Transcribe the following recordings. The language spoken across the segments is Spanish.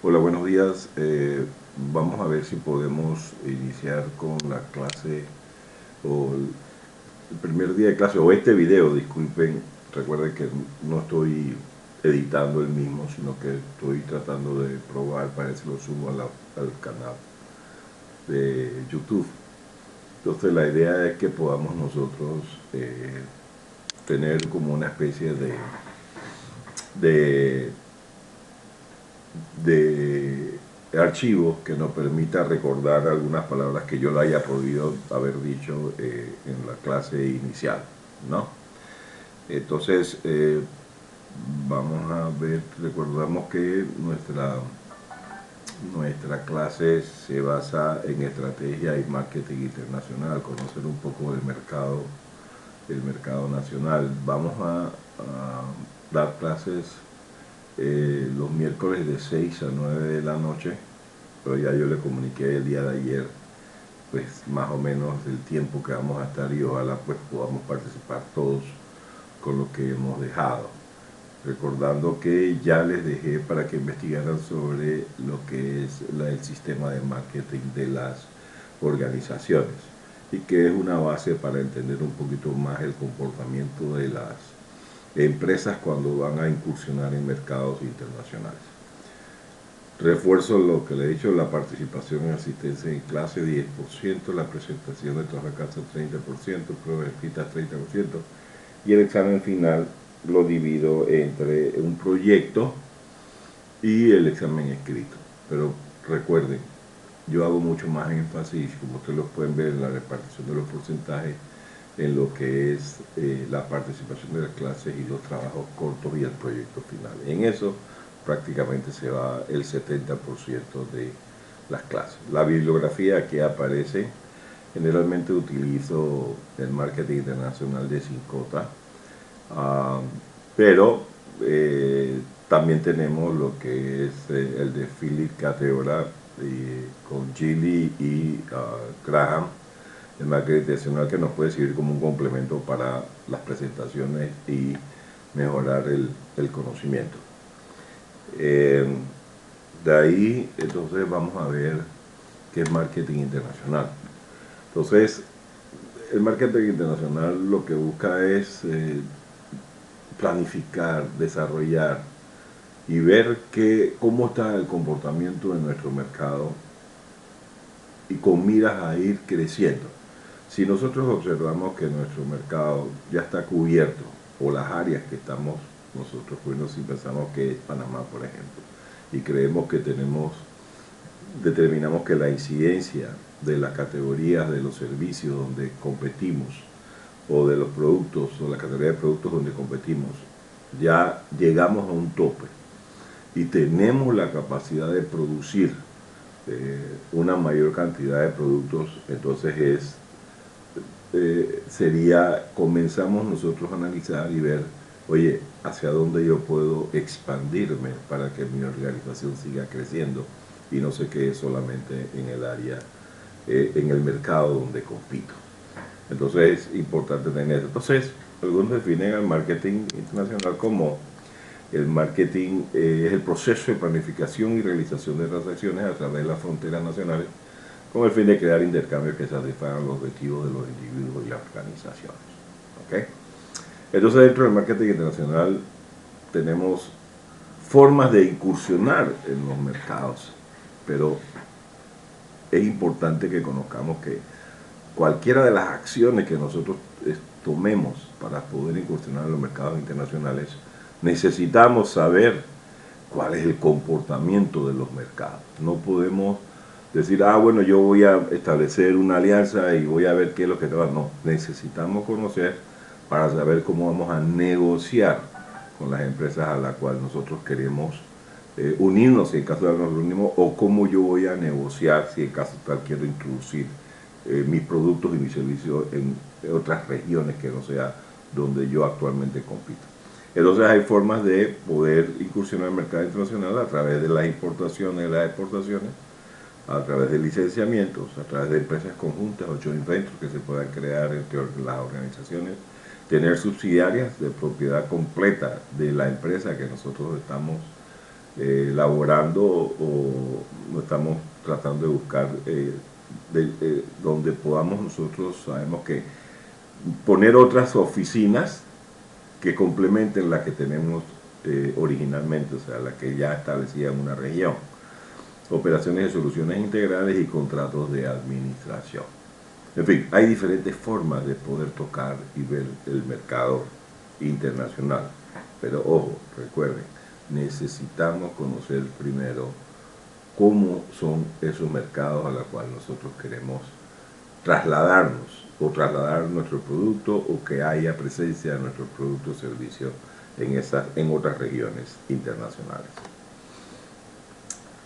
Hola, buenos días. Vamos a ver si podemos iniciar con la clase o el primer día de clase o este video, disculpen, recuerden que no estoy editando el mismo, sino que estoy tratando de probar para ver si lo subo al canal de YouTube. Entonces la idea es que podamos nosotros tener como una especie de de archivos que nos permita recordar algunas palabras que yo le haya podido haber dicho en la clase inicial, ¿no? Entonces, vamos a ver, recordamos que nuestra clase se basa en estrategia y marketing internacional, conocer un poco del mercado nacional. Vamos a dar clases los miércoles de 6 a 9 de la noche, pero ya yo le comuniqué el día de ayer, pues más o menos el tiempo que vamos a estar y ojalá pues podamos participar todos con lo que hemos dejado. Recordando que ya les dejé para que investigaran sobre lo que es el sistema de marketing de las organizaciones y que es una base para entender un poquito más el comportamiento de las empresas cuando van a incursionar en mercados internacionales. Refuerzo lo que le he dicho, la participación en asistencia en clase 10%, la presentación de trabajo a casa 30%, pruebas escritas 30% y el examen final lo divido entre un proyecto y el examen escrito. Pero recuerden, yo hago mucho más énfasis, como ustedes lo pueden ver en la repartición de los porcentajes, en lo que es la participación de las clases y los trabajos cortos y el proyecto final. En eso prácticamente se va el 70% de las clases. La bibliografía que aparece, generalmente utilizo el marketing internacional de Cincota, uh, pero también tenemos lo que es el de Philip Cateora con Gilly y Graham, el marketing internacional, que nos puede servir como un complemento para las presentaciones y mejorar el conocimiento. De ahí, entonces, vamos a ver qué es marketing internacional. Entonces, el marketing internacional lo que busca es planificar, desarrollar y ver cómo está el comportamiento de nuestro mercado y con miras a ir creciendo. Si nosotros observamos que nuestro mercado ya está cubierto o las áreas que estamos nosotros cubriendo, si pensamos que es Panamá, por ejemplo, y creemos que determinamos que la incidencia de las categorías de los servicios donde competimos o de los productos o la categoría de productos donde competimos, ya llegamos a un tope y tenemos la capacidad de producir una mayor cantidad de productos, entonces comenzamos nosotros a analizar y ver, oye, hacia dónde yo puedo expandirme para que mi organización siga creciendo y no se quede solamente en el área, en el mercado donde compito. Entonces es importante tener eso. Entonces, algunos definen el marketing internacional como el marketing es el proceso de planificación y realización de transacciones a través de las fronteras nacionales con el fin de crear intercambios que satisfagan los objetivos de los individuos y las organizaciones. ¿Okay? Entonces, dentro del marketing internacional tenemos formas de incursionar en los mercados, pero es importante que conozcamos que cualquiera de las acciones que nosotros tomemos para poder incursionar en los mercados internacionales, necesitamos saber cuál es el comportamiento de los mercados. No podemos decir, bueno, yo voy a establecer una alianza y voy a ver qué es lo que te va. No, necesitamos conocer para saber cómo vamos a negociar con las empresas a las cuales nosotros queremos unirnos si en caso de nos unimos, o cómo yo voy a negociar si en caso tal quiero introducir mis productos y mis servicios en otras regiones que no sea donde yo actualmente compito. Entonces hay formas de poder incursionar en el mercado internacional a través de las importaciones y las exportaciones, a través de licenciamientos, a través de empresas conjuntas o joint ventures que se puedan crear entre las organizaciones, tener subsidiarias de propiedad completa de la empresa que nosotros estamos elaborando o estamos tratando de buscar donde podamos nosotros, sabemos que poner otras oficinas que complementen la que tenemos originalmente, o sea, la que ya establecida en una región. Operaciones de soluciones integrales y contratos de administración. En fin, hay diferentes formas de poder tocar y ver el mercado internacional. Pero ojo, recuerden, necesitamos conocer primero cómo son esos mercados a los cuales nosotros queremos trasladarnos o trasladar nuestro producto o que haya presencia de nuestro producto o servicio en otras regiones internacionales.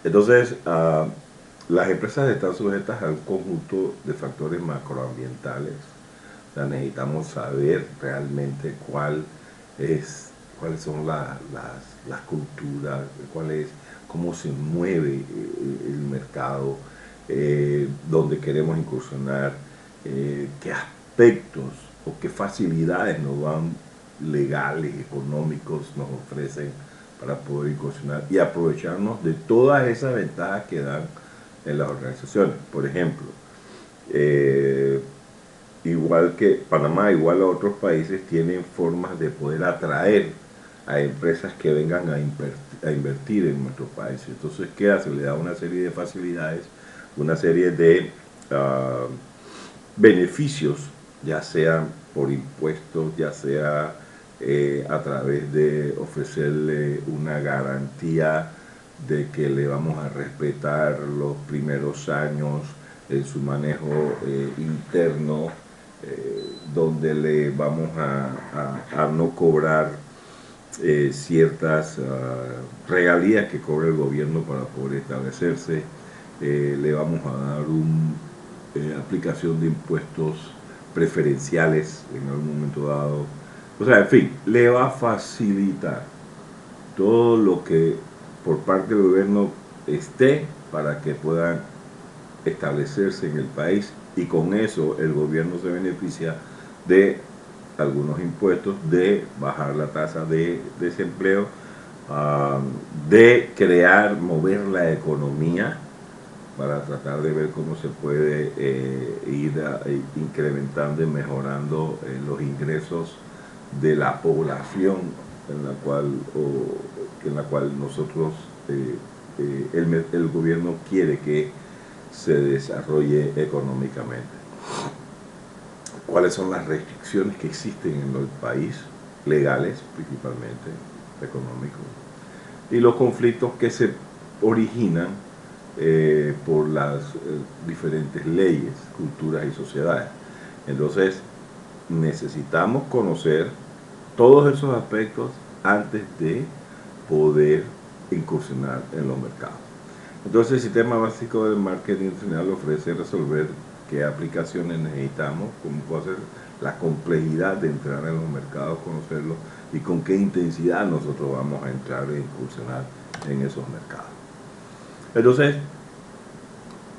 Entonces, las empresas están sujetas a un conjunto de factores macroambientales. O sea, necesitamos saber realmente cuáles son las culturas, cómo se mueve el mercado, dónde queremos incursionar, qué aspectos o qué facilidades nos van legales, económicos, nos ofrecen para poder incursionar y aprovecharnos de todas esas ventajas que dan en las organizaciones. Por ejemplo, igual que Panamá, igual a otros países, tienen formas de poder atraer a empresas que vengan a invertir en nuestro país. Entonces, ¿qué hace? Le da una serie de facilidades, una serie de beneficios, ya sea por impuestos, ya sea a través de ofrecerle una garantía de que le vamos a respetar los primeros años en su manejo interno, donde le vamos a no cobrar ciertas regalías que cobra el gobierno para poder establecerse, le vamos a dar una aplicación de impuestos preferenciales en algún momento dado. O sea, en fin, le va a facilitar todo lo que por parte del gobierno esté para que puedan establecerse en el país, y con eso el gobierno se beneficia de algunos impuestos, de bajar la tasa de desempleo, de crear, mover la economía para tratar de ver cómo se puede ir incrementando y mejorando los ingresos de la población en la cual nosotros, el gobierno quiere que se desarrolle económicamente. ¿Cuáles son las restricciones que existen en el país? Legales, principalmente, económicos. Y los conflictos que se originan por las diferentes leyes, culturas y sociedades. Entonces, necesitamos conocer todos esos aspectos antes de poder incursionar en los mercados. Entonces, el sistema básico del marketing internacional ofrece resolver qué aplicaciones necesitamos, cómo puede ser la complejidad de entrar en los mercados, conocerlos y con qué intensidad nosotros vamos a entrar e incursionar en esos mercados. Entonces,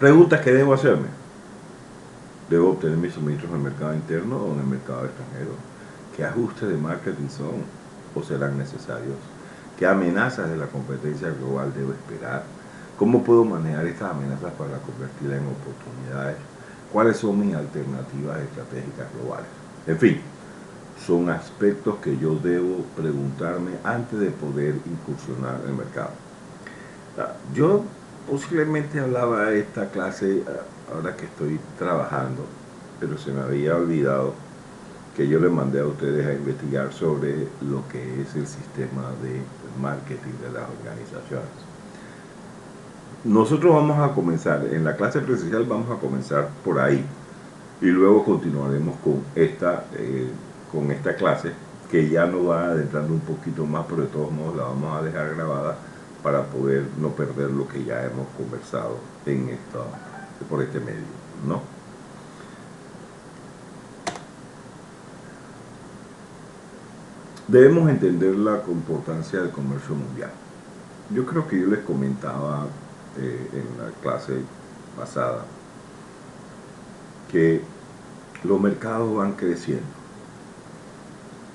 preguntas que debo hacerme. ¿Debo obtener mis suministros en el mercado interno o en el mercado extranjero? ¿Qué ajustes de marketing son o serán necesarios? ¿Qué amenazas de la competencia global debo esperar? ¿Cómo puedo manejar estas amenazas para convertirlas en oportunidades? ¿Cuáles son mis alternativas estratégicas globales? En fin, son aspectos que yo debo preguntarme antes de poder incursionar en el mercado. Yo posiblemente hablaba de esta clase ahora que estoy trabajando, pero se me había olvidado que yo les mandé a ustedes a investigar sobre lo que es el sistema de marketing de las organizaciones. Nosotros vamos a comenzar, en la clase presencial vamos a comenzar por ahí y luego continuaremos con esta clase que ya nos va adentrando un poquito más, pero de todos modos la vamos a dejar grabada para poder no perder lo que ya hemos conversado por este medio, ¿no? Debemos entender la importancia del comercio mundial. Yo creo que yo les comentaba en la clase pasada que los mercados van creciendo.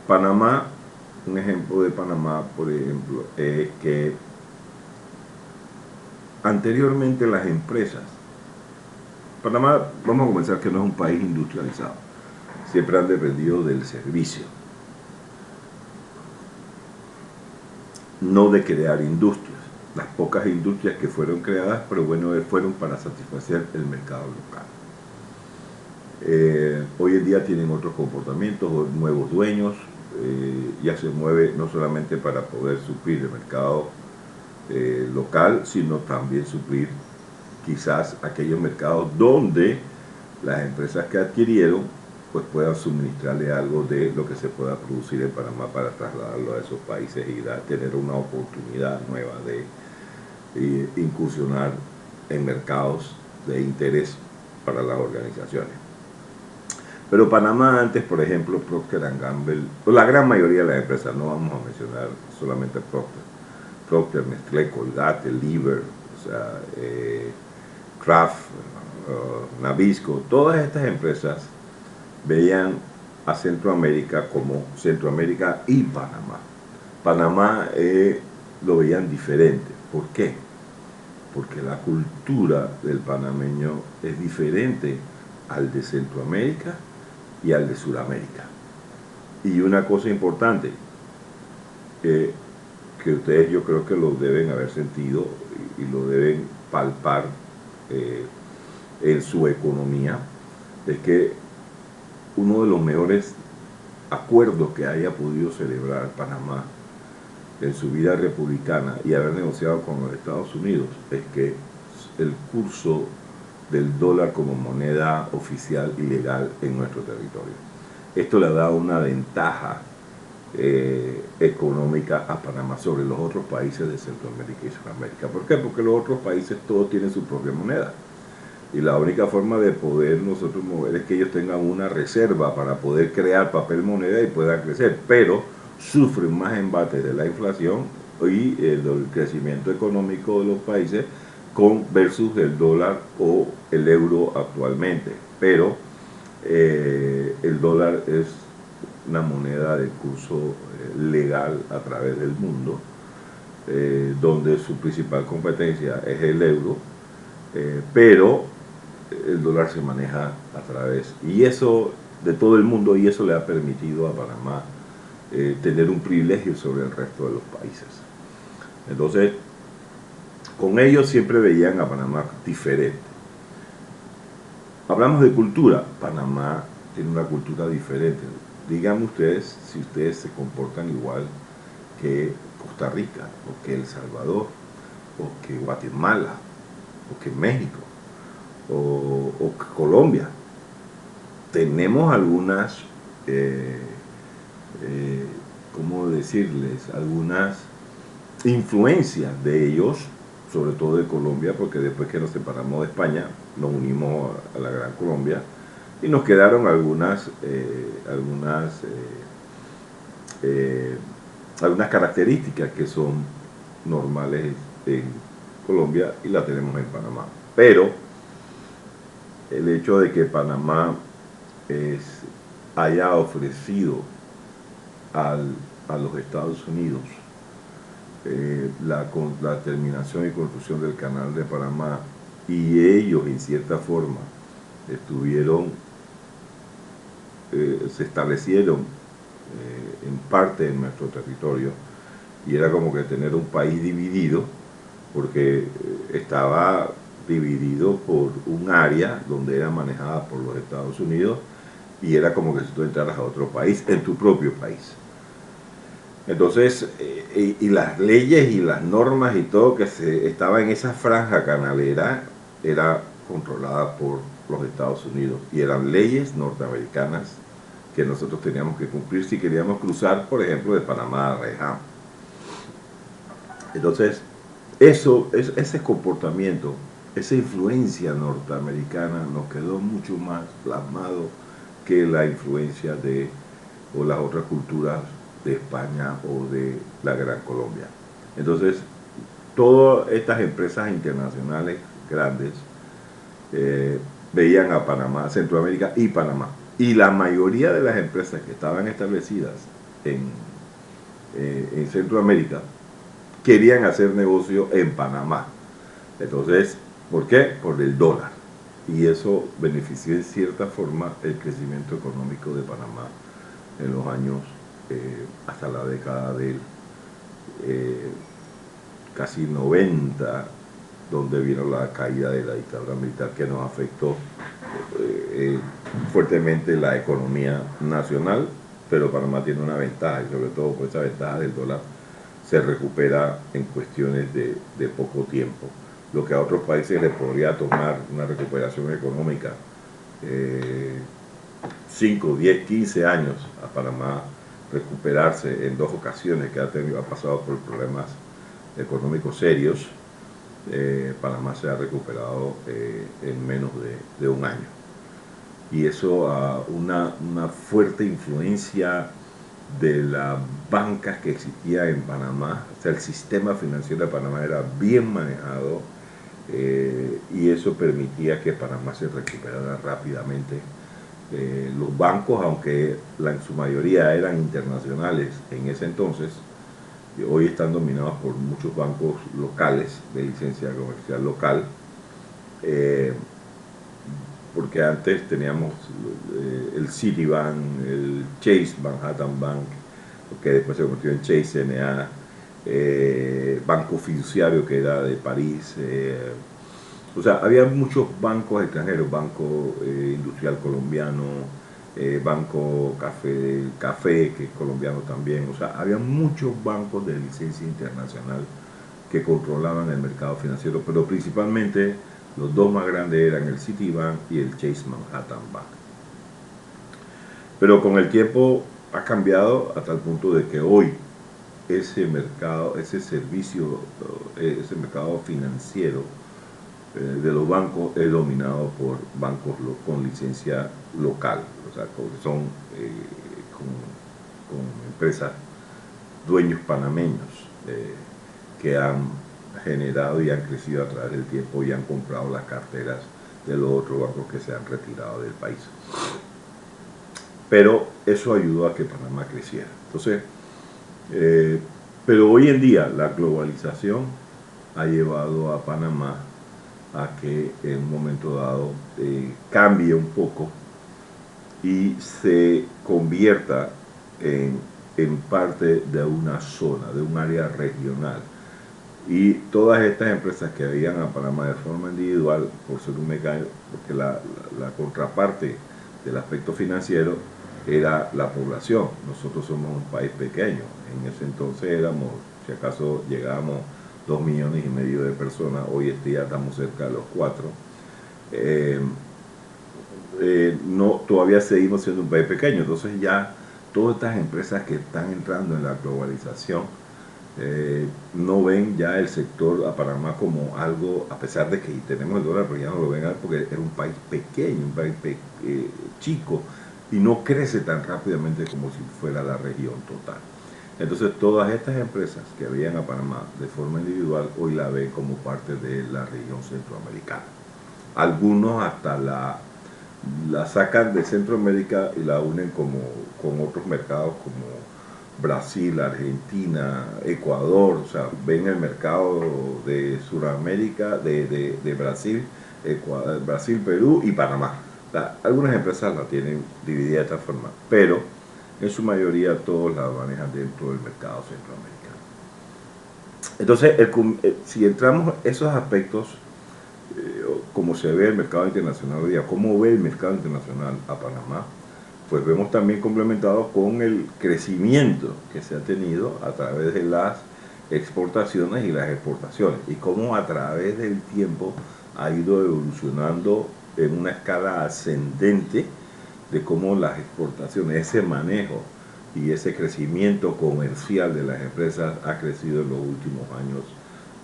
Panamá, un ejemplo de Panamá, por ejemplo, es que anteriormente las empresas, Panamá, vamos a comenzar que no es un país industrializado, siempre han dependido del servicio, no de crear industrias. Las pocas industrias que fueron creadas, pero bueno, fueron para satisfacer el mercado local. Hoy en día tienen otros comportamientos, nuevos dueños, ya se mueve no solamente para poder suplir el mercado local, sino también suplir quizás aquellos mercados donde las empresas que adquirieron pues puedan suministrarle algo de lo que se pueda producir en Panamá para trasladarlo a esos países y tener una oportunidad nueva de incursionar en mercados de interés para las organizaciones. Pero Panamá antes, por ejemplo, Procter & Gamble, la gran mayoría de las empresas, no vamos a mencionar solamente Procter, Nestlé, Colgate, Liver, o sea, Kraft, Nabisco, todas estas empresas veían a Centroamérica como Centroamérica y Panamá. Panamá lo veían diferente. ¿Por qué? Porque la cultura del panameño es diferente al de Centroamérica y al de Sudamérica. Y una cosa importante, que ustedes yo creo que lo deben haber sentido y lo deben palpar en su economía, es que uno de los mejores acuerdos que haya podido celebrar Panamá en su vida republicana y haber negociado con los Estados Unidos es que el curso del dólar como moneda oficial y legal en nuestro territorio. Esto le ha dado una ventaja económica a Panamá sobre los otros países de Centroamérica y Sudamérica. ¿Por qué? Porque los otros países todos tienen su propia moneda. Y la única forma de poder nosotros mover es que ellos tengan una reserva para poder crear papel moneda y puedan crecer, pero sufren más embates de la inflación y el crecimiento económico de los países versus el dólar o el euro actualmente. Pero el dólar es una moneda de curso legal a través del mundo, donde su principal competencia es el euro, pero el dólar se maneja a través, y eso de todo el mundo, y eso le ha permitido a Panamá tener un privilegio sobre el resto de los países. Entonces, con ellos siempre veían a Panamá diferente. Hablamos de cultura. Panamá tiene una cultura diferente. Díganme ustedes si ustedes se comportan igual que Costa Rica, o que El Salvador, o que Guatemala, o que México, o que Colombia. Tenemos algunas, ¿cómo decirles? Algunas influencias de ellos, sobre todo de Colombia, porque después que nos separamos de España, nos unimos a la Gran Colombia, y nos quedaron algunas características que son normales en Colombia y las tenemos en Panamá. Pero el hecho de que Panamá haya ofrecido a los Estados Unidos la terminación y construcción del canal de Panamá, y ellos en cierta forma se establecieron en parte en nuestro territorio, y era como que tener un país dividido, porque estaba dividido por un área donde era manejada por los Estados Unidos, y era como que si tú entraras a otro país, en tu propio país. Entonces, y las leyes y las normas y todo que estaba en esa franja canalera era controlada por los Estados Unidos, y eran leyes norteamericanas que nosotros teníamos que cumplir si queríamos cruzar, por ejemplo, de Panamá a Reján. Entonces, ese comportamiento, esa influencia norteamericana nos quedó mucho más plasmado que la influencia o las otras culturas de España o de la Gran Colombia. Entonces, todas estas empresas internacionales grandes veían a Panamá, Centroamérica y Panamá. Y la mayoría de las empresas que estaban establecidas en Centroamérica querían hacer negocio en Panamá. Entonces, ¿por qué? Por el dólar. Y eso benefició en cierta forma el crecimiento económico de Panamá en los años hasta la década del eh, casi 90, donde vino la caída de la dictadura militar que nos afectó fuertemente la economía nacional, pero Panamá tiene una ventaja y sobre todo por esa ventaja del dólar se recupera en cuestiones de poco tiempo. Lo que a otros países les podría tomar una recuperación económica 5, 10, 15 años, a Panamá recuperarse en dos ocasiones que ha pasado por problemas económicos serios. Panamá se ha recuperado en menos de un año. Y eso una fuerte influencia de las bancas que existía en Panamá. O sea, el sistema financiero de Panamá era bien manejado y eso permitía que Panamá se recuperara rápidamente. Los bancos, aunque en su mayoría eran internacionales en ese entonces, hoy están dominados por muchos bancos locales de licencia comercial local, porque antes teníamos el Citibank, el Chase Manhattan Bank, que después se convirtió en Chase NA, Banco Fiduciario, que era de París. O sea, había muchos bancos extranjeros, Banco Industrial Colombiano, Banco Café, que es colombiano también. O sea, había muchos bancos de licencia internacional que controlaban el mercado financiero, pero principalmente los dos más grandes eran el Citibank y el Chase Manhattan Bank. Pero con el tiempo ha cambiado hasta el punto de que hoy ese mercado, ese servicio, ese mercado financiero de los bancos es dominado por bancos con licencia local, o sea, que son con empresas, dueños panameños que han generado y han crecido a través del tiempo y han comprado las carteras de los otros bancos que se han retirado del país. Pero eso ayudó a que Panamá creciera. Entonces, pero hoy en día la globalización ha llevado a Panamá a que en un momento dado cambie un poco y se convierta en parte de una zona, de un área regional. Y todas estas empresas que veían a Panamá de forma individual, por ser un mecanismo, porque la contraparte del aspecto financiero era la población. Nosotros somos un país pequeño. En ese entonces éramos, si acaso llegábamos 2,5 millones de personas, hoy día estamos cerca de los 4. No, todavía seguimos siendo un país pequeño, entonces ya todas estas empresas que están entrando en la globalización no ven ya el sector a Panamá como algo, a pesar de que tenemos el dólar, pero ya no lo ven porque era un país pequeño, un país chico, y no crece tan rápidamente como si fuera la región total. Entonces todas estas empresas que veían a Panamá de forma individual hoy la ven como parte de la región centroamericana. Algunos hasta la sacan de Centroamérica y la unen con otros mercados como Brasil, Argentina, Ecuador. O sea, ven el mercado de Sudamérica, de Brasil, Brasil, Perú y Panamá. O sea, algunas empresas la tienen dividida de esta forma, pero en su mayoría todos la manejan dentro del mercado centroamericano. Entonces, si entramos en esos aspectos, como se ve el mercado internacional hoy día, cómo ve el mercado internacional a Panamá, pues vemos también complementado con el crecimiento que se ha tenido a través de las exportaciones y las exportaciones, y cómo a través del tiempo ha ido evolucionando en una escala ascendente de cómo las exportaciones, ese manejo y ese crecimiento comercial de las empresas ha crecido en los últimos años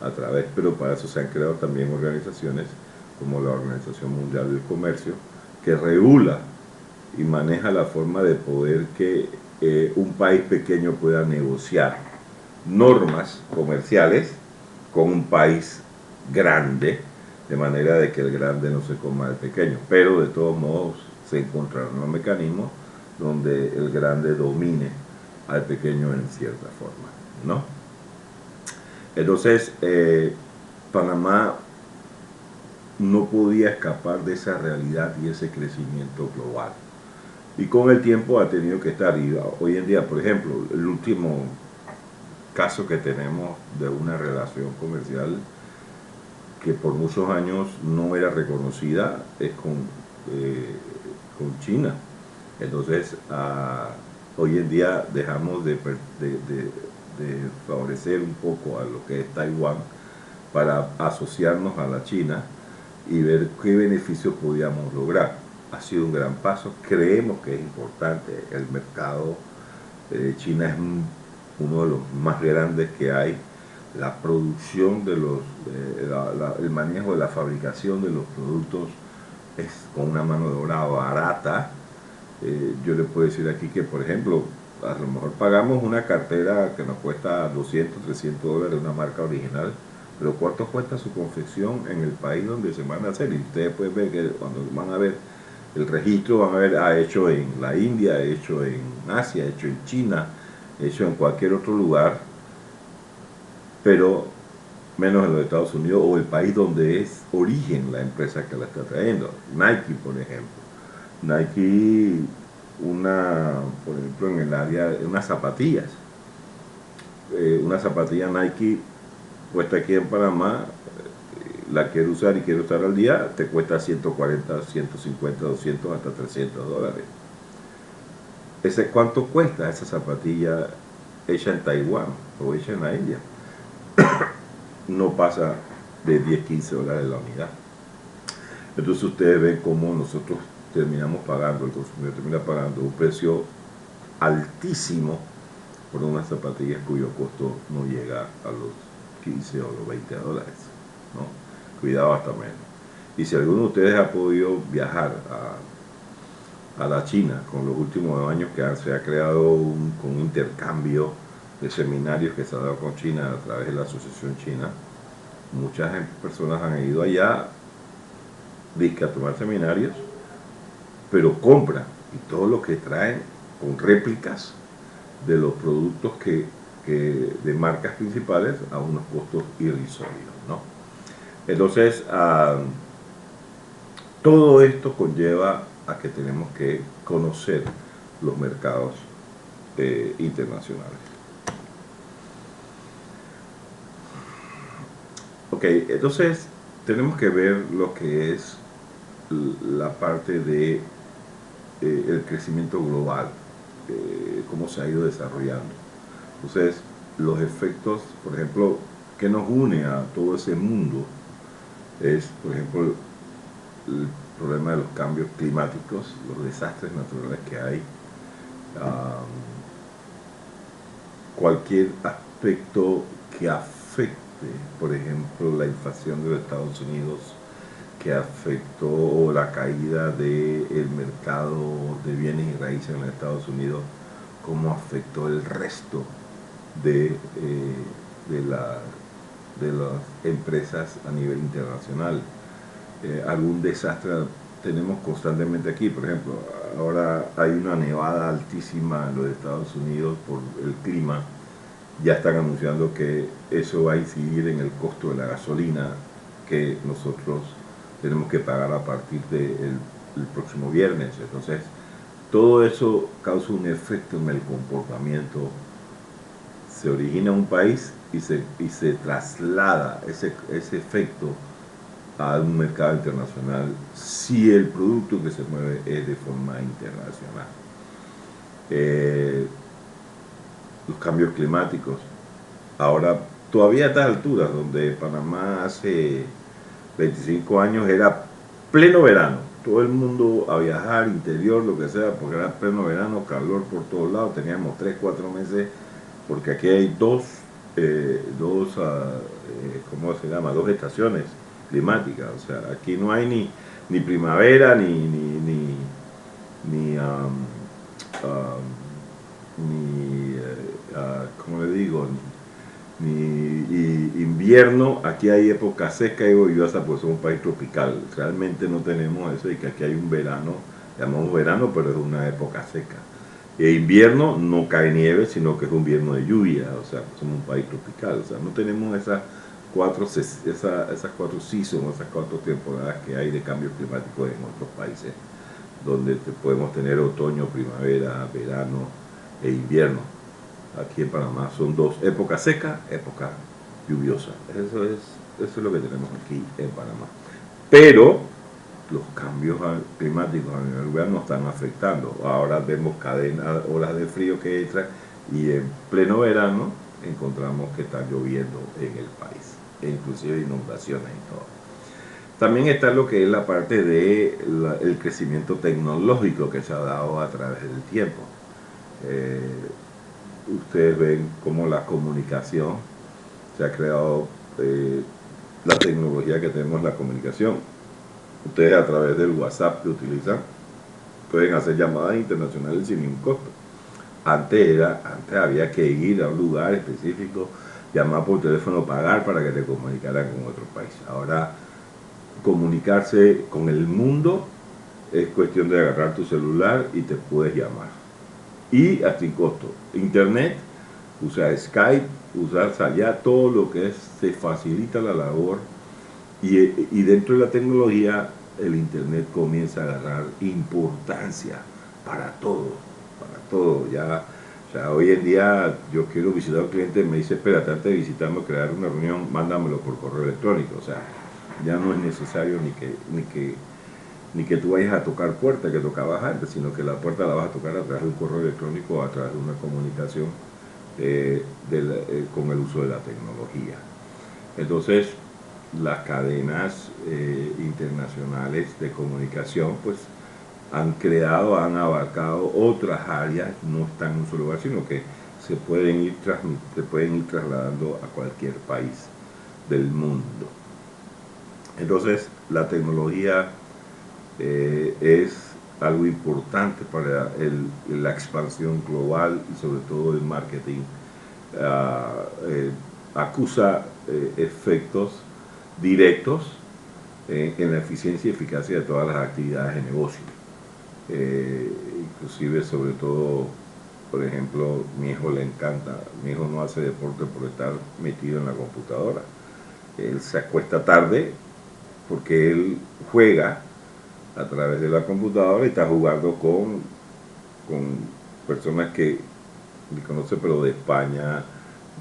a través, pero para eso se han creado también organizaciones como la Organización Mundial del Comercio, que regula y maneja la forma de poder que un país pequeño pueda negociar normas comerciales con un país grande, de manera de que el grande no se coma al pequeño, pero de todos modos se encontrarán los mecanismos donde el grande domine al pequeño en cierta forma, ¿no? Entonces, Panamá no podía escapar de esa realidad y ese crecimiento global. Y con el tiempo ha tenido que estar. Y hoy en día, por ejemplo, el último caso que tenemos de una relación comercial que por muchos años no era reconocida es con China. Entonces, hoy en día dejamos de favorecer un poco a lo que es Taiwán para asociarnos a la China y ver qué beneficios podíamos lograr. Ha sido un gran paso, creemos que es importante, el mercado de China es uno de los más grandes que hay, la producción de el manejo de la fabricación de los productos es con una mano de obra barata. Yo le puedo decir aquí que, por ejemplo, a lo mejor pagamos una cartera que nos cuesta 200, 300 dólares, una marca original, pero ¿cuánto cuesta su confección en el país donde se van a hacer? Y ustedes pueden ver que cuando van a ver el registro, van a ver, hecho en la India, hecho en Asia, hecho en China, hecho en cualquier otro lugar, pero menos en los Estados Unidos o el país donde es origen la empresa que la está trayendo. Nike, por ejemplo. Nike, por ejemplo, en el área de unas zapatillas. Una zapatilla Nike cuesta aquí en Panamá, la quiero usar y quiero estar al día, te cuesta 140, 150, 200, hasta 300 dólares. ¿Cuánto cuesta esa zapatilla hecha en Taiwán o hecha en la India? No pasa de 10, 15 dólares la unidad. Entonces ustedes ven cómo nosotros terminamos pagando, el consumidor termina pagando un precio altísimo por unas zapatillas cuyo costo no llega a los 15 o los 20 dólares, ¿no? Cuidado, hasta menos. Y si alguno de ustedes ha podido viajar a la China con los últimos años que se ha creado un intercambio de seminarios que se ha dado con China a través de la Asociación China, muchas personas han ido allá a tomar seminarios, pero compran y todo lo que traen con réplicas de los productos de marcas principales a unos costos irrisorios, ¿no? Entonces, todo esto conlleva a que tenemos que conocer los mercados internacionales. Ok, entonces tenemos que ver lo que es la parte de el crecimiento global, cómo se ha ido desarrollando. Entonces, los efectos, por ejemplo, que nos une a todo ese mundo es, por ejemplo, el problema de los cambios climáticos, los desastres naturales que hay, cualquier aspecto que afecte, por ejemplo, la inflación de los Estados Unidos, que afectó la caída del mercado de bienes y raíces en los Estados Unidos, cómo afectó el resto de las empresas a nivel internacional. Algún desastre tenemos constantemente aquí, por ejemplo, ahora hay una nevada altísima en los Estados Unidos por el clima, ya están anunciando que eso va a incidir en el costo de la gasolina que nosotros tenemos que pagar a partir del próximo viernes. Entonces, todo eso causa un efecto en el comportamiento. Se origina un país y se traslada ese efecto a un mercado internacional si el producto que se mueve es de forma internacional. Los cambios climáticos. Ahora, todavía a estas alturas, donde Panamá hace 25 años era pleno verano, todo el mundo a viajar, interior, lo que sea, porque era pleno verano, calor por todos lados, teníamos 3, 4 meses, porque aquí hay dos ¿cómo se llama? Dos estaciones climáticas, o sea, aquí no hay ni primavera, ni ¿cómo le digo? Ni invierno. Aquí hay época seca y lluviosa, pues es un país tropical. Realmente no tenemos eso, y que aquí hay un verano, llamamos verano, pero es una época seca. E invierno no cae nieve, sino que es un invierno de lluvia, o sea, somos un país tropical, o sea, no tenemos esa esas cuatro seasons, esas cuatro temporadas que hay de cambio climático en otros países, donde podemos tener otoño, primavera, verano e invierno. Aquí en Panamá son dos, época seca, época lluviosa. Eso es lo que tenemos aquí en Panamá. Pero los cambios climáticos a nivel global nos están afectando. Ahora vemos cadenas, olas de frío que entran y en pleno verano encontramos que está lloviendo en el país, e inclusive inundaciones y todo. También está lo que es la parte del crecimiento tecnológico que se ha dado a través del tiempo. Eh, Ustedes ven cómo la comunicación se ha creado, la tecnología que tenemos en la comunicación. Ustedes a través del WhatsApp que utilizan pueden hacer llamadas internacionales sin ningún costo. Antes había que ir a un lugar específico, llamar por teléfono, pagar para que te comunicaran con otro país. Ahora comunicarse con el mundo es cuestión de agarrar tu celular y te puedes llamar. Y hasta sin costo. Internet, usa Skype, usar allá, todo lo que es, se facilita la labor. Y dentro de la tecnología, el Internet comienza a agarrar importancia para todo, para todo. Ya, o sea, hoy en día yo quiero visitar a un cliente, me dice, espérate, antes de visitarme, crear una reunión, mándamelo por correo electrónico. O sea, ya no es necesario ni que tú vayas a tocar puerta que tocabas antes, sino que la puerta la vas a tocar a través de un correo electrónico o a través de una comunicación con el uso de la tecnología. Entonces, las cadenas internacionales de comunicación pues han abarcado otras áreas, no están en un solo lugar, sino que se pueden ir trasladando a cualquier país del mundo. Entonces, la tecnología es algo importante para la expansión global y sobre todo el marketing. Acusa efectos directos en la eficiencia y eficacia de todas las actividades de negocio. Inclusive, sobre todo, por ejemplo, mi hijo le encanta, mi hijo no hace deporte por estar metido en la computadora. Él se acuesta tarde porque él juega a través de la computadora y está jugando con personas que ni conoce, pero de España,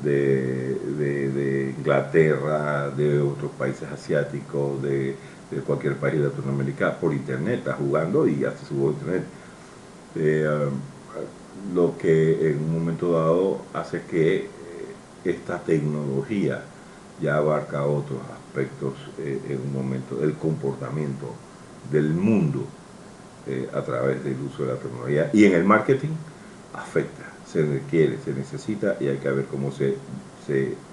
de Inglaterra, de otros países asiáticos, de cualquier país de Latinoamérica, por internet, está jugando y hace su juego internet. Lo que en un momento dado hace que esta tecnología ya abarca otros aspectos en un momento del comportamiento del mundo a través del uso de la tecnología, y en el marketing afecta, se requiere, se necesita, y hay que ver cómo se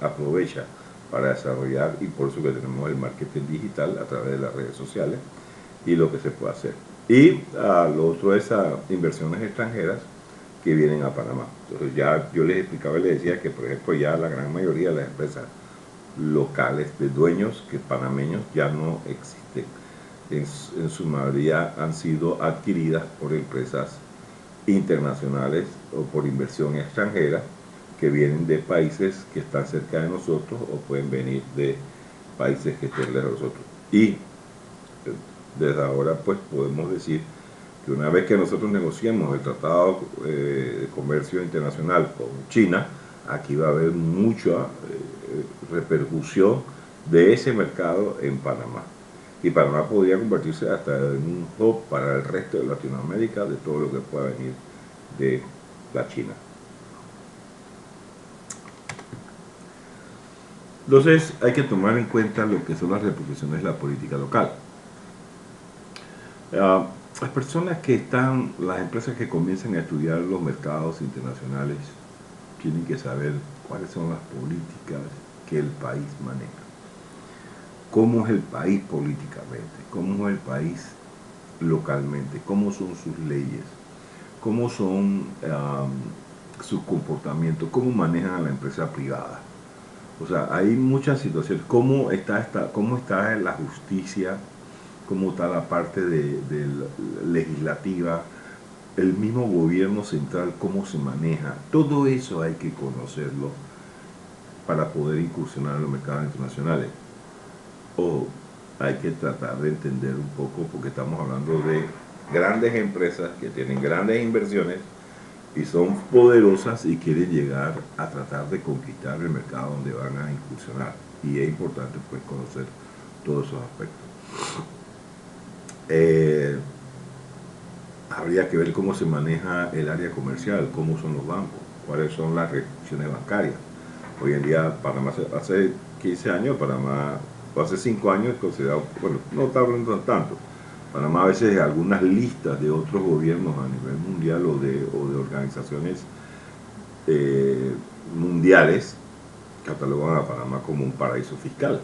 aprovecha para desarrollar, y por eso que tenemos el marketing digital a través de las redes sociales y lo que se puede hacer. Y lo otro es inversiones extranjeras que vienen a Panamá. Entonces ya yo les explicaba y les decía que, por ejemplo, ya la gran mayoría de las empresas locales de dueños que panameños ya no existen. En su mayoría han sido adquiridas por empresas internacionales o por inversión extranjera que vienen de países que están cerca de nosotros o pueden venir de países que estén lejos de nosotros. Y desde ahora pues podemos decir que una vez que nosotros negociemos el Tratado de Comercio Internacional con China, aquí va a haber mucha repercusión de ese mercado en Panamá. Y Panamá podría convertirse hasta en un hub para el resto de Latinoamérica de todo lo que pueda venir de la China. Entonces hay que tomar en cuenta lo que son las repercusiones de la política local. Las personas que están, las empresas que comienzan a estudiar los mercados internacionales tienen que saber cuáles son las políticas que el país maneja. Cómo es el país políticamente, cómo es el país localmente, cómo son sus leyes, cómo son sus comportamientos, cómo manejan a la empresa privada. O sea, hay muchas situaciones, cómo está la justicia, cómo está la parte de legislativa, el mismo gobierno central, cómo se maneja. Todo eso hay que conocerlo para poder incursionar en los mercados internacionales. O hay que tratar de entender un poco, porque estamos hablando de grandes empresas que tienen grandes inversiones y son poderosas y quieren llegar a tratar de conquistar el mercado donde van a incursionar. Y es importante pues conocer todos esos aspectos. Habría que ver cómo se maneja el área comercial, cómo son los bancos, cuáles son las restricciones bancarias. Hoy en día, Panamá, hace 15 años, Panamá, o hace 5 años, considerado, bueno, no está hablando tanto. Panamá a veces algunas listas de otros gobiernos a nivel mundial o de organizaciones mundiales catalogan a Panamá como un paraíso fiscal.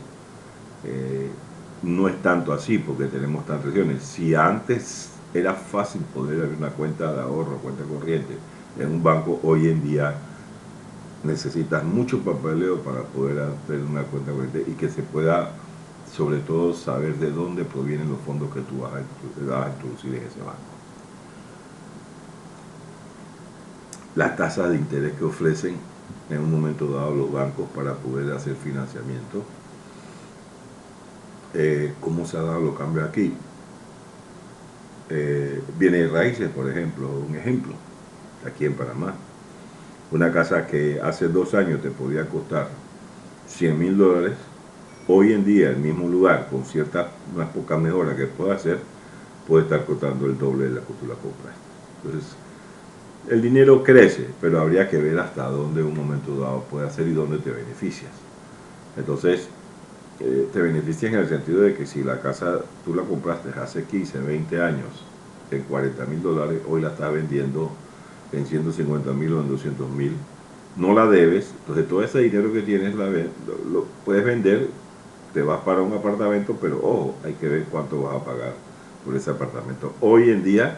No es tanto así porque tenemos tantas regiones. Si antes era fácil poder abrir una cuenta de ahorro, cuenta corriente en un banco, hoy en día necesitas mucho papeleo para poder hacer una cuenta corriente y que se pueda, sobre todo, saber de dónde provienen los fondos que tú vas a introducir en ese banco. Las tasas de interés que ofrecen en un momento dado los bancos para poder hacer financiamiento. ¿Cómo se han dado los cambios aquí? Bienes raíces, por ejemplo, un ejemplo, aquí en Panamá. Una casa que hace 2 años te podía costar $100,000, hoy en día el mismo lugar, con ciertas, unas pocas mejoras que pueda hacer, puede estar costando el doble de la que tú la compraste. Entonces, el dinero crece, pero habría que ver hasta dónde en un momento dado puede hacer y dónde te beneficias. Entonces, te beneficias en el sentido de que si la casa tú la compraste hace 15, 20 años en $40,000, hoy la estás vendiendo en 150,000 o en 200,000, no la debes, entonces todo ese dinero que tienes lo puedes vender, te vas para un apartamento, pero ojo, hay que ver cuánto vas a pagar por ese apartamento. Hoy en día,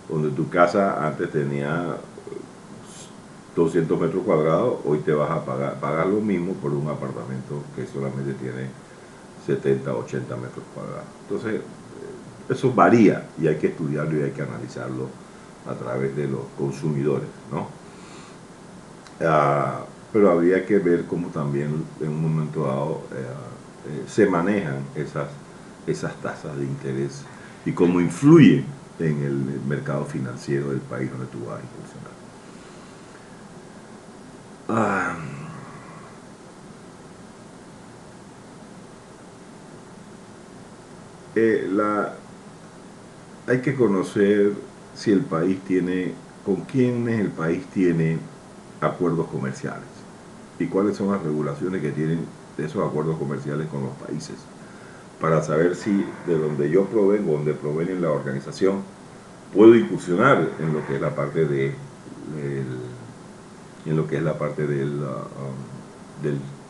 donde tu casa antes tenía 200 metros cuadrados, hoy te vas a pagar lo mismo por un apartamento que solamente tiene 70, 80 metros cuadrados. Entonces, eso varía y hay que estudiarlo y hay que analizarlo a través de los consumidores, ¿no? Pero habría que ver cómo también en un momento dado se manejan esas tasas de interés y cómo influyen en el mercado financiero del país donde tú vas a incursionar. Hay que conocer si el país tiene, con quiénes el país tiene acuerdos comerciales y cuáles son las regulaciones que tienen de esos acuerdos comerciales con los países, para saber si de donde yo provengo, donde proviene la organización, puedo incursionar en lo que es la parte del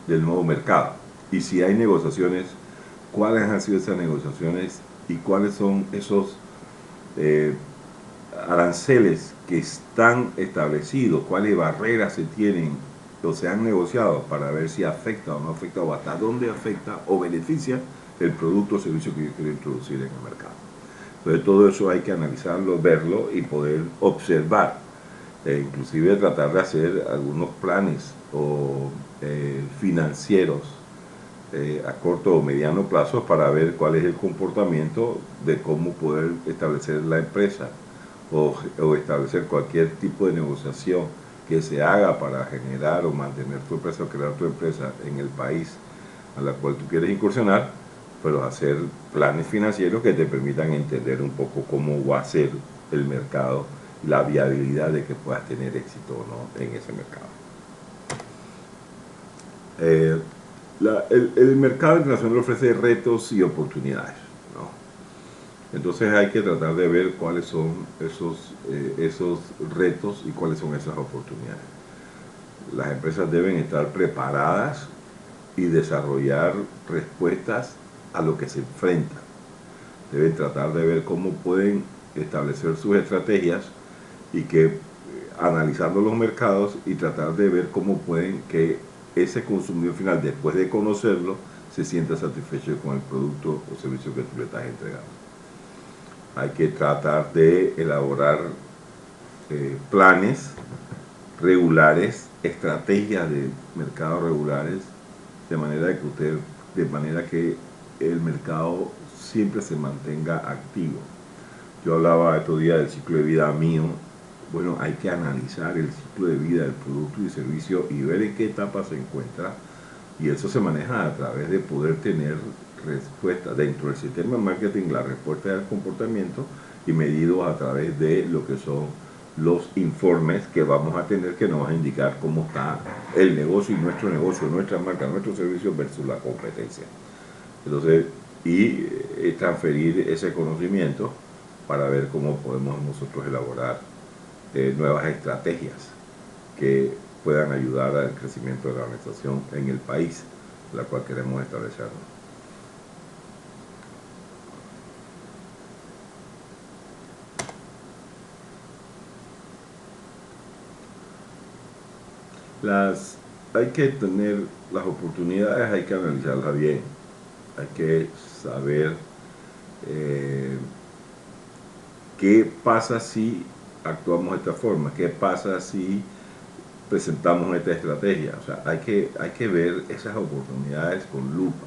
nuevo mercado. Y si hay negociaciones, cuáles han sido esas negociaciones y cuáles son esos aranceles que están establecidos, cuáles barreras se tienen o se han negociado para ver si afecta o no afecta o hasta dónde afecta o beneficia el producto o servicio que yo quiero introducir en el mercado. Entonces todo eso hay que analizarlo, verlo y poder observar, inclusive tratar de hacer algunos planes o financieros a corto o mediano plazo para ver cuál es el comportamiento de cómo poder establecer la empresa o establecer cualquier tipo de negociación que se haga para generar o mantener tu empresa o crear tu empresa en el país a la cual tú quieres incursionar, pero hacer planes financieros que te permitan entender un poco cómo va a ser el mercado y la viabilidad de que puedas tener éxito o no en ese mercado. El mercado internacional ofrece retos y oportunidades, ¿no? Entonces hay que tratar de ver cuáles son esos retos y cuáles son esas oportunidades. Las empresas deben estar preparadas y desarrollar respuestas a lo que se enfrentan. Deben tratar de ver cómo pueden establecer sus estrategias y que analizando los mercados y tratar de ver cómo pueden que ese consumidor final, después de conocerlo, se sienta satisfecho con el producto o servicio que tú le estás entregando. Hay que tratar de elaborar planes regulares estrategias de mercados regulares de manera que el mercado siempre se mantenga activo. Yo hablaba estos días del ciclo de vida mío. Bueno, hay que analizar el ciclo de vida del producto y servicio y ver en qué etapa se encuentra, y eso se maneja a través de poder tener respuestas dentro del sistema de marketing, la respuesta del comportamiento, y medidos a través de lo que son los informes que vamos a tener, que nos van a indicar cómo está el negocio, nuestra marca, nuestro servicio versus la competencia. Entonces, y transferir ese conocimiento para ver cómo podemos nosotros elaborar nuevas estrategias que puedan ayudar al crecimiento de la organización en el país, la cual queremos establecernos. Hay que tener las oportunidades, hay que analizarlas bien, hay que saber qué pasa si actuamos de esta forma, qué pasa si presentamos esta estrategia. O sea, hay que ver esas oportunidades con lupa,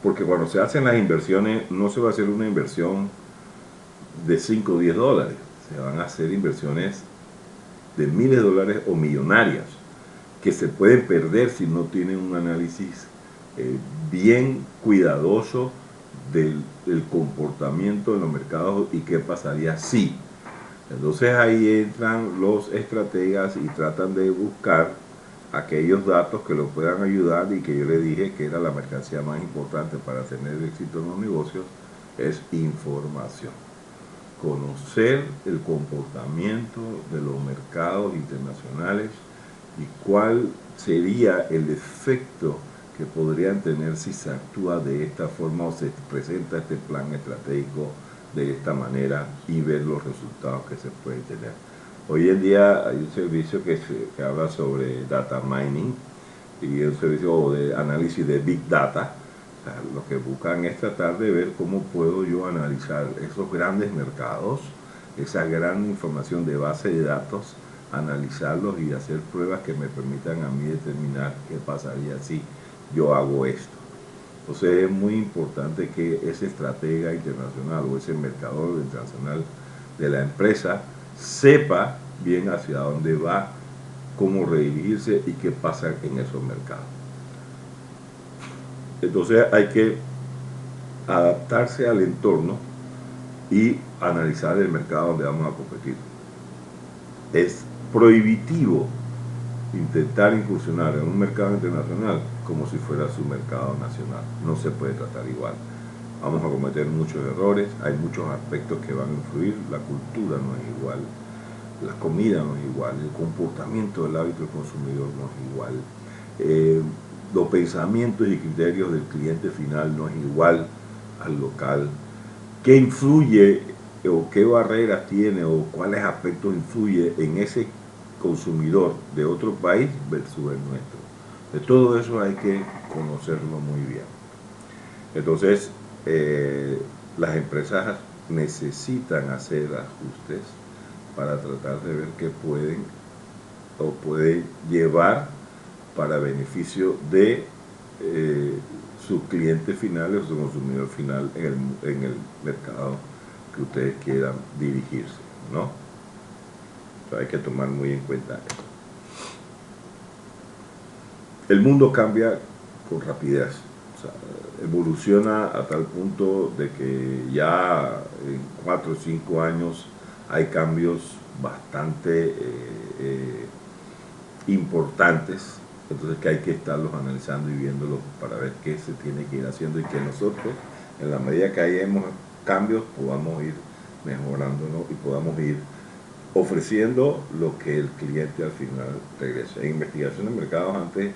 porque cuando se hacen las inversiones no se va a hacer una inversión de 5 o 10 dólares, se van a hacer inversiones de miles de dólares o millonarias, que se pueden perder si no tienen un análisis bien cuidadoso del comportamiento de los mercados y qué pasaría si. Entonces ahí entran los estrategas y tratan de buscar aquellos datos que lo puedan ayudar, y que yo le dije que era la mercancía más importante para tener éxito en los negocios, es información. Conocer el comportamiento de los mercados internacionales y cuál sería el efecto que podrían tener si se actúa de esta forma o se presenta este plan estratégico de esta manera, y ver los resultados que se pueden tener. Hoy en día hay un servicio que habla sobre data mining, y un servicio de análisis de big data. O sea, lo que buscan es tratar de ver cómo puedo yo analizar esos grandes mercados, esa gran información de base de datos, analizarlos y hacer pruebas que me permitan a mí determinar qué pasaría si yo hago esto. Entonces es muy importante que ese estratega internacional o ese mercador internacional de la empresa sepa bien hacia dónde va, cómo redirigirse y qué pasa en esos mercados. Entonces hay que adaptarse al entorno y analizar el mercado donde vamos a competir. Es prohibitivo intentar incursionar en un mercado internacional como si fuera su mercado nacional. No se puede tratar igual. Vamos a cometer muchos errores, hay muchos aspectos que van a influir, la cultura no es igual, la comida no es igual, el comportamiento del hábito del consumidor no es igual, los pensamientos y criterios del cliente final no es igual al local. ¿Qué influye o qué barreras tiene o cuáles aspectos influye en ese consumidor de otro país versus el nuestro? De todo eso hay que conocerlo muy bien. Entonces, las empresas necesitan hacer ajustes para tratar de ver qué pueden o pueden llevar para beneficio de sus clientes finales o su consumidor final en el mercado que ustedes quieran dirigirse, ¿no? O sea, hay que tomar muy en cuenta eso. El mundo cambia con rapidez, o sea, evoluciona a tal punto de que ya en 4 o 5 años hay cambios bastante importantes, entonces que hay que estarlos analizando y viéndolos para ver qué se tiene que ir haciendo, y que nosotros, en la medida que hayamos cambios, podamos ir mejorándonos y podamos ir ofreciendo lo que el cliente al final regrese. En investigación de mercados antes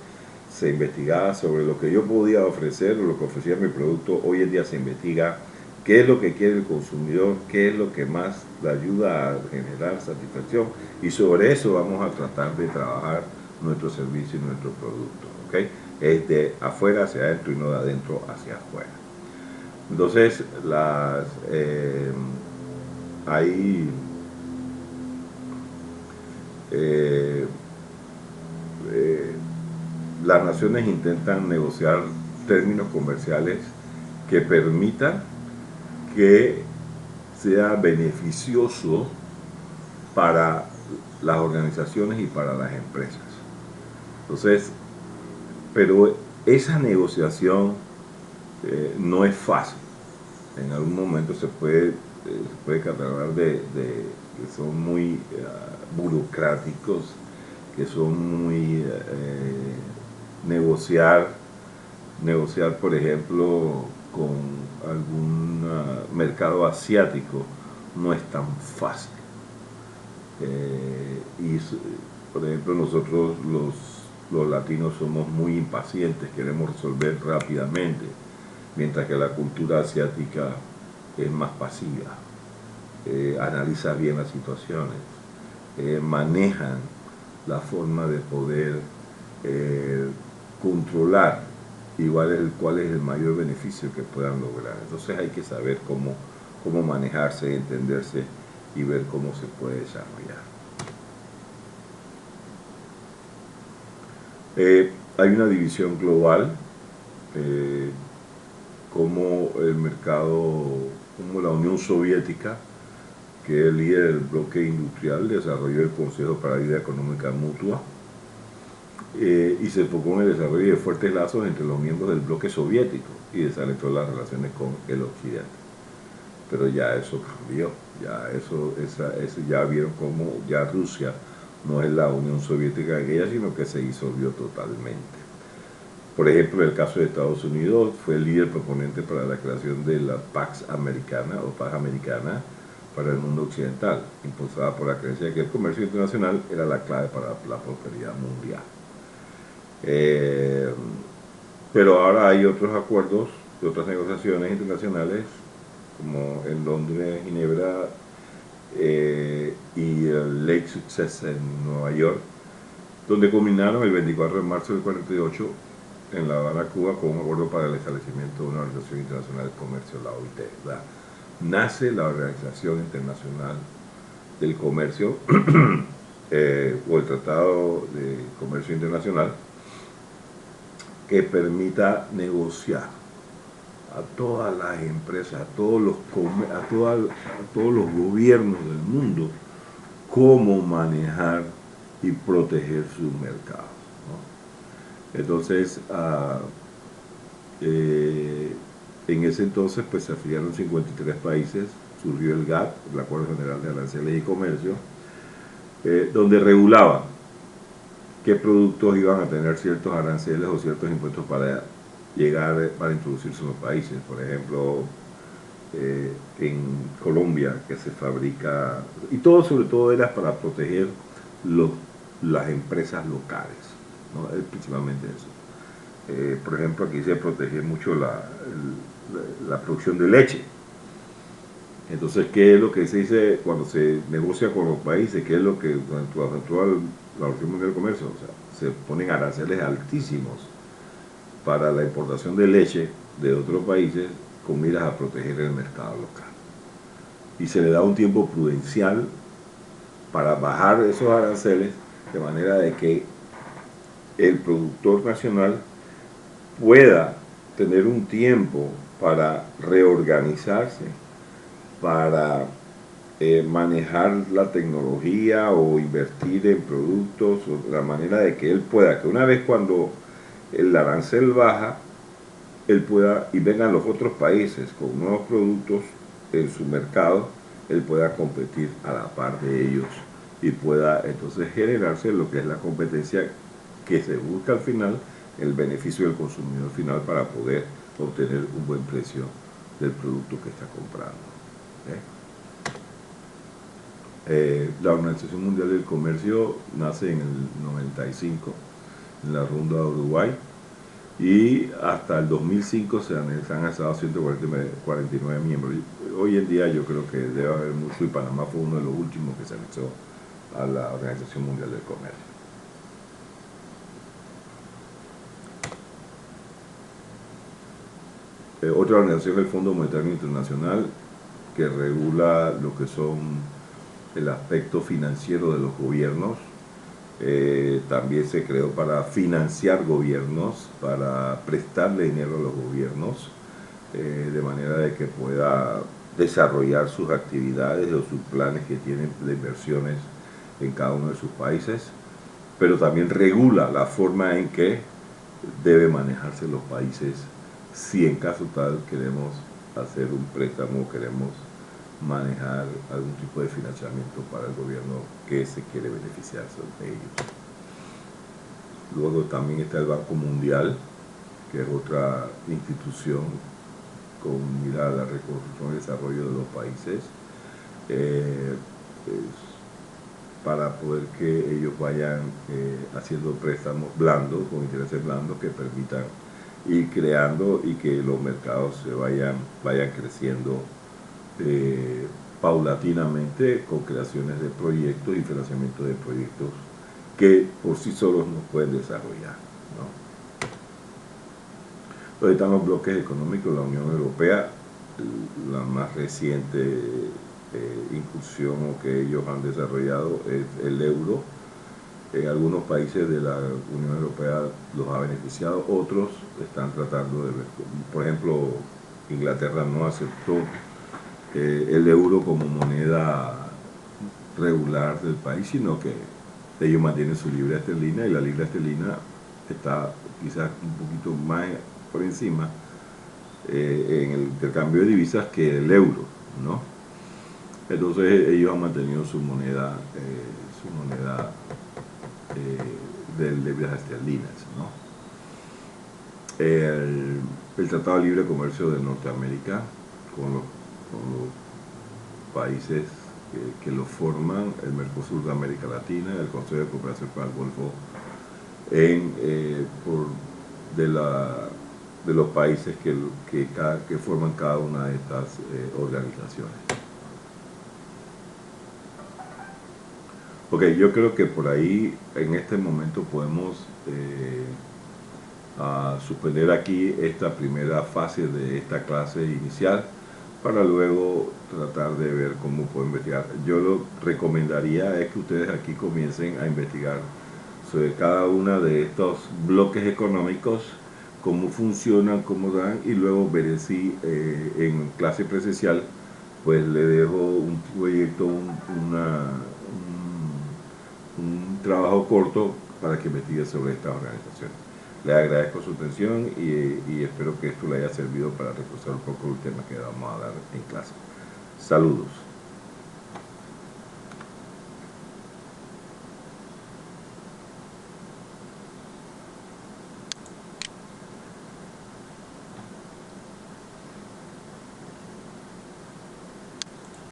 se investigaba sobre lo que yo podía ofrecer o lo que ofrecía mi producto. Hoy en día se investiga qué es lo que quiere el consumidor, qué es lo que más le ayuda a generar satisfacción, y sobre eso vamos a tratar de trabajar nuestro servicio y nuestro producto, ¿okay? Es de afuera hacia adentro y no de adentro hacia afuera. Entonces, hay las naciones intentan negociar términos comerciales que permitan que sea beneficioso para las organizaciones y para las empresas. Entonces, pero esa negociación no es fácil. En algún momento se puede catalogar que son muy burocráticos, que son muy negociar, por ejemplo, con algún mercado asiático no es tan fácil. Y por ejemplo, nosotros los latinos somos muy impacientes, queremos resolver rápidamente, mientras que la cultura asiática es más pasiva, analiza bien las situaciones, manejan la forma de poder controlar cuál es el mayor beneficio que puedan lograr. Entonces hay que saber cómo manejarse, entenderse y ver cómo se puede desarrollar. Hay una división global, como el mercado, como la Unión Soviética, que es el líder del bloque industrial, desarrolló el Consejo para la Vida Económica Mutua y se enfocó en el desarrollo de fuertes lazos entre los miembros del bloque soviético y desalentó las relaciones con el occidente. Pero ya eso cambió, ya vieron cómo ya Rusia no es la Unión Soviética aquella, sino que se disolvió totalmente. Por ejemplo, en el caso de Estados Unidos, fue el líder proponente para la creación de la Pax Americana o Paz Americana para el mundo occidental, impulsada por la creencia de que el comercio internacional era la clave para la prosperidad mundial. Pero ahora hay otros acuerdos y otras negociaciones internacionales, como en Londres, Ginebra y el Lake Success en Nueva York, donde culminaron el 24 de marzo del 48 en La Habana, Cuba, con un acuerdo para el establecimiento de una Organización Internacional de Comercio, la OIT. ¿Verdad? Nace la Organización Internacional del Comercio o el Tratado de Comercio Internacional, que permita negociar a todas las empresas, a todos los gobiernos del mundo, cómo manejar y proteger sus mercados, ¿no? Entonces, en ese entonces pues se afiliaron 53 países, surgió el GATT, el Acuerdo General de Aranceles y Comercio, donde regulaba qué productos iban a tener ciertos aranceles o ciertos impuestos para introducirse en los países. Por ejemplo, en Colombia, que se fabrica, y todo sobre todo era para proteger las empresas locales, ¿no? Principalmente eso. Por ejemplo, aquí se protege mucho la producción de leche. Entonces, ¿qué es lo que se dice cuando se negocia con los países? ¿Qué es lo que dentro de la Organización Mundial del Comercio? O sea, se ponen aranceles altísimos para la importación de leche de otros países con miras a proteger el mercado local. Y se le da un tiempo prudencial para bajar esos aranceles de manera de que el productor nacional pueda tener un tiempo para reorganizarse, para manejar la tecnología o invertir en productos, o la manera de que él pueda, que una vez cuando el arancel baja, él pueda, y vengan los otros países con nuevos productos en su mercado, él pueda competir a la par de ellos y pueda entonces generarse lo que es la competencia que se busca al final, el beneficio del consumidor final para poder obtener un buen precio del producto que está comprando. La Organización Mundial del Comercio nace en el 95, en la Ronda de Uruguay, y hasta el 2005 se han estado 149 miembros. Hoy en día yo creo que debe haber mucho, y Panamá fue uno de los últimos que se anexó a la Organización Mundial del Comercio. Otra organización es el Fondo Monetario Internacional, que regula lo que son el aspecto financiero de los gobiernos También se creó para financiar gobiernos, para prestarle dinero a los gobiernos, de manera de que pueda desarrollar sus actividades o sus planes que tienen de inversiones en cada uno de sus países, pero también regula la forma en que debe manejarse los países si en caso tal queremos hacer un préstamo, queremos manejar algún tipo de financiamiento para el gobierno que se quiere beneficiarse de ellos. Luego también está el Banco Mundial, que es otra institución con mirada a la reconstrucción y desarrollo de los países, para poder que ellos vayan haciendo préstamos blandos, con intereses blandos, que permitan ir creando y que los mercados se vayan creciendo paulatinamente, con creaciones de proyectos y financiamiento de proyectos que por sí solos no pueden desarrollar, ¿no? Entonces están los bloques económicos. La Unión Europea, la más reciente incursión o que ellos han desarrollado es el euro. Algunos países de la Unión Europea los ha beneficiado, otros están tratando de ver. Por ejemplo, Inglaterra no aceptó el euro como moneda regular del país, sino que ellos mantienen su libra esterlina, y la libra esterlina está quizás un poquito más por encima en el intercambio de divisas que el euro, ¿no? Entonces ellos han mantenido su moneda de libras esterlinas, ¿no? El Tratado de Libre Comercio de Norteamérica con los países que lo forman, el Mercosur de América Latina, el Consejo de Cooperación para el Golfo, de los países que forman cada una de estas organizaciones. Ok, yo creo que por ahí en este momento podemos suspender aquí esta primera fase de esta clase inicial, para luego tratar de ver cómo puedo investigar. Yo lo recomendaría es que ustedes aquí comiencen a investigar sobre cada uno de estos bloques económicos, cómo funcionan, cómo dan, y luego veré si en clase presencial pues le dejo un proyecto, un trabajo corto para que investigue sobre estas organizaciones. Les agradezco su atención y espero que esto le haya servido para reforzar un poco el tema que vamos a dar en clase. Saludos.